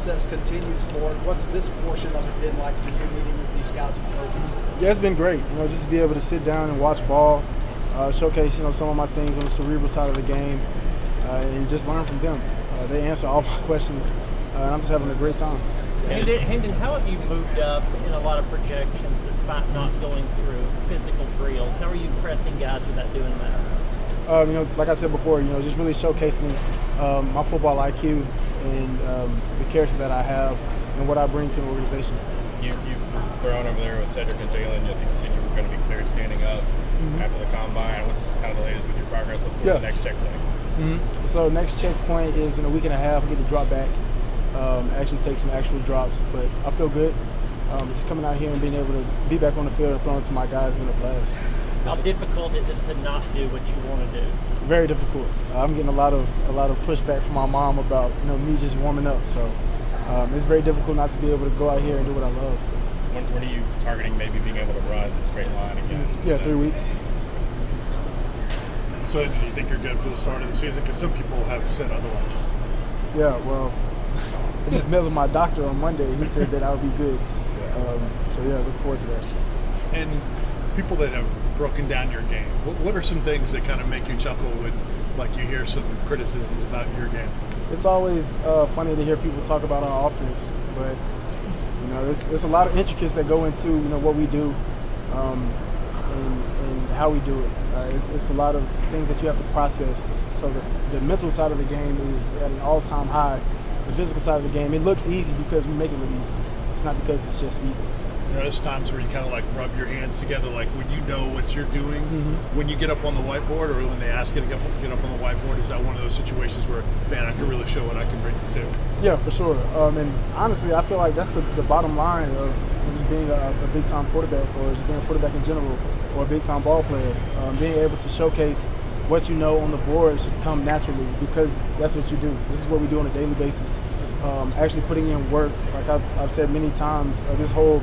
Process continues forward. What's this portion of it been like for you meeting with these scouts and coaches? Yeah, it's been great. Just to be able to sit down and watch ball, showcase some of my things on the cerebral side of the game, and just learn from them. They answer all my questions, and I'm just having a great time. Hendon, how have you moved up in a lot of projections despite not going through physical drills? How are you pressing guys without doing that? Like I said before, just really showcasing my football IQ and the character that I have and what I bring to an organization. You've thrown over there with Cedric and Jalen. I think you said you were going to be cleared standing up after the combine. What's kind of the latest with your progress? What's the next checkpoint? So next checkpoint is in a week and a half. Get the drop back. Actually take some actual drops, but I feel good. Just coming out here and being able to be back on the field and throwing to my guys in the class. How difficult is it to not do what you want to do? Very difficult. I'm getting a lot of pushback from my mom about me just warming up. So it's very difficult not to be able to go out here and do what I love. So. When are you targeting maybe being able to run in straight line again? Yeah, 3 weeks. So do you think you're good for the start of the season? Because some people have said otherwise. Yeah, well, I just met with my doctor on Monday. He said that I would be good. So yeah, look forward to that. And people that have broken down your game, what are some things that kind of make you chuckle when, like, you hear some criticisms about your game? It's always funny to hear people talk about our offense, but it's a lot of intricacies that go into what we do and how we do it. It's a lot of things that you have to process. So the mental side of the game is at an all-time high. The physical side of the game, it looks easy because we make it look easy. It's not because it's just easy. There's times where you kind of like rub your hands together, like when you know what you're doing, when you get up on the whiteboard, or when they ask you to get up on the whiteboard. Is that one of those situations where, man, I can really show what I can bring to the table? Yeah, for sure. And honestly, I feel like that's the bottom line of just being a big-time quarterback, or just being a quarterback in general, or a big-time ball player. Being able to showcase what you know on the board should come naturally, because that's what you do. This is what we do on a daily basis. Actually putting in work, like I've said many times, this whole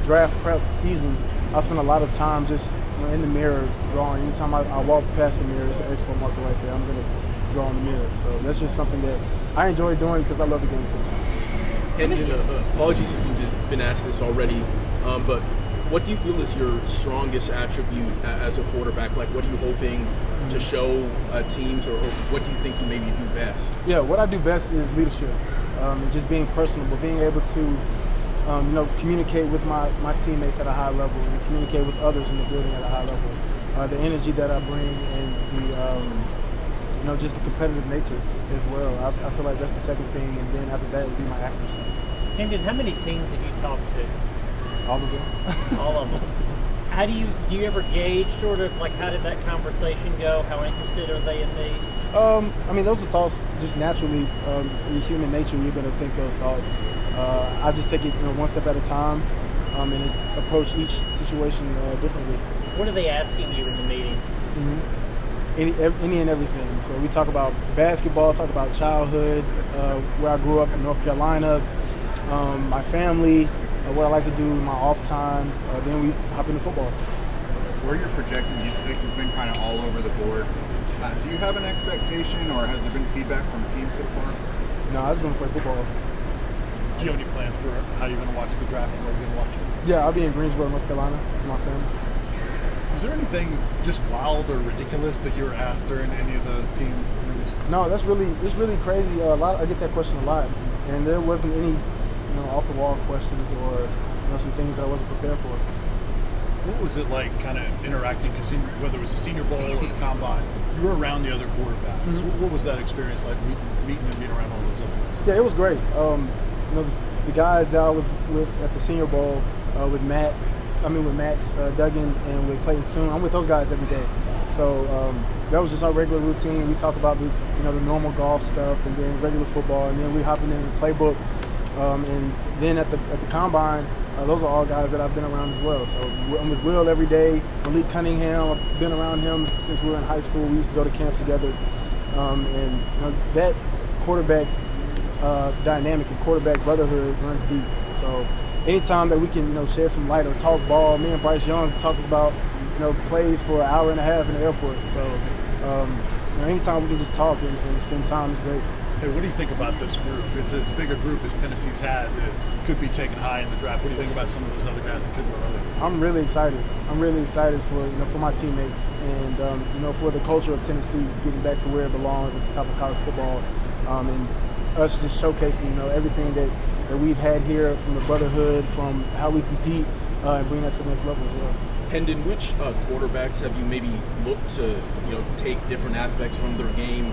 draft prep season, I spend a lot of time just in the mirror drawing. Anytime I walk past the mirror, it's an expo marker right there. I'm going to draw in the mirror. So that's just something that I enjoy doing because I love the game of football. And apologies if you've just been asked this already, but what do you feel is your strongest attribute as a quarterback? Like, what are you hoping to show teams, or what do you think you maybe do best? Yeah, what I do best is leadership, and just being personable, being able to communicate with my teammates at a high level, and communicate with others in the building at a high level. The energy that I bring, and the just the competitive nature as well. I feel like that's the second thing, and then after that would be my accuracy. Hendon, how many teams have you talked to? All of them. All of them. How do you ever gauge sort of like how did that conversation go? How interested are they in me? Those are thoughts just naturally. In human nature, you're going to think those thoughts. I just take it one step at a time, and approach each situation differently. What are they asking you in the meetings? Any and everything. So we talk about basketball, talk about childhood, where I grew up in North Carolina, my family, what I like to do in my off time. Then we hop into football. Where you're projecting, you think has been kind of all over the board. Do you have an expectation, or has there been feedback from teams so far? No, I just want to play football. Do you have any plans for how you're going to watch the draft and where you're going to watch it? Yeah, I'll be in Greensboro, North Carolina with my family. Is there anything just wild or ridiculous that you were asked during any of the team interviews? No, it's really crazy. I get that question a lot, and there wasn't any off the wall questions or some things that I wasn't prepared for. What was it like kind of interacting, because whether it was the Senior Bowl or the Combine, you were around the other quarterbacks. What was that experience like, meeting and being around all those other guys? Yeah, it was great. The guys that I was with at the Senior Bowl with Max Duggan and with Clayton Tune, I'm with those guys every day. So that was just our regular routine. We talk about the normal golf stuff, and then regular football, and then we hopping in the playbook. And then at the Combine, those are all guys that I've been around as well. So I'm with Will every day. Malik Cunningham, I've been around him since we were in high school. We used to go to camps together. And that quarterback dynamic and quarterback brotherhood runs deep. So anytime that we can shed some light or talk ball, me and Bryce Young talked about plays for an hour and a half in the airport. So anytime we can just talk and spend time is great. Hey, what do you think about this group? It's as big a group as Tennessee's had that could be taken high in the draft. What do you think about some of those other guys that could go early? I'm really excited. I'm really excited for for my teammates and for the culture of Tennessee getting back to where it belongs at the top of college football, and us just showcasing everything that we've had here, from the brotherhood, from how we compete, and bring that to the next level as well. Hendon, which quarterbacks have you maybe looked to take different aspects from their game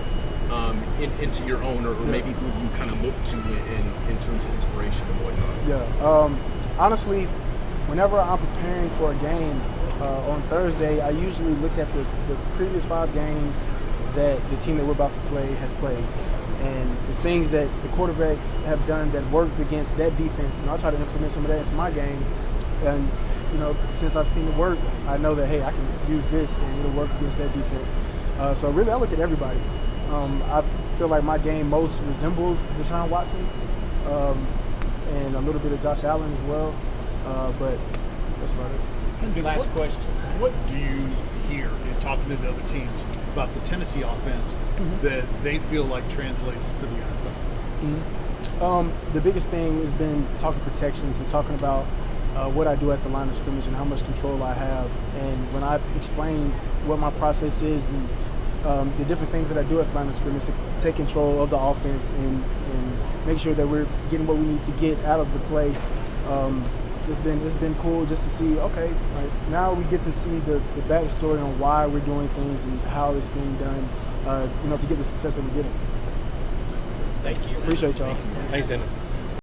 into your own, or maybe who you kind of look to in terms of inspiration and whatnot? Yeah, honestly, whenever I'm preparing for a game on Thursday, I usually look at the previous 5 games that the team that we're about to play has played, and the things that the quarterbacks have done that worked against that defense, and I'll try to implement some of that into my game. And since I've seen it work, I know that, hey, I can use this and it'll work against that defense. So really, I look at everybody. I feel like my game most resembles Deshaun Watson's, and a little bit of Josh Allen as well. But that's about it. Last question. What do you hear in talking to the other teams about the Tennessee offense that they feel like translates to the NFL? The biggest thing has been talking protections and talking about what I do at the line of scrimmage and how much control I have. And when I explain what my process is and the different things that I do at the line of scrimmage to take control of the offense and make sure that we're getting what we need to get out of the play, it's been cool just to see, okay, like now we get to see the backstory on why we're doing things and how it's being done, to get the success that we're getting. Thank you. Appreciate y'all. Thanks, Hendon.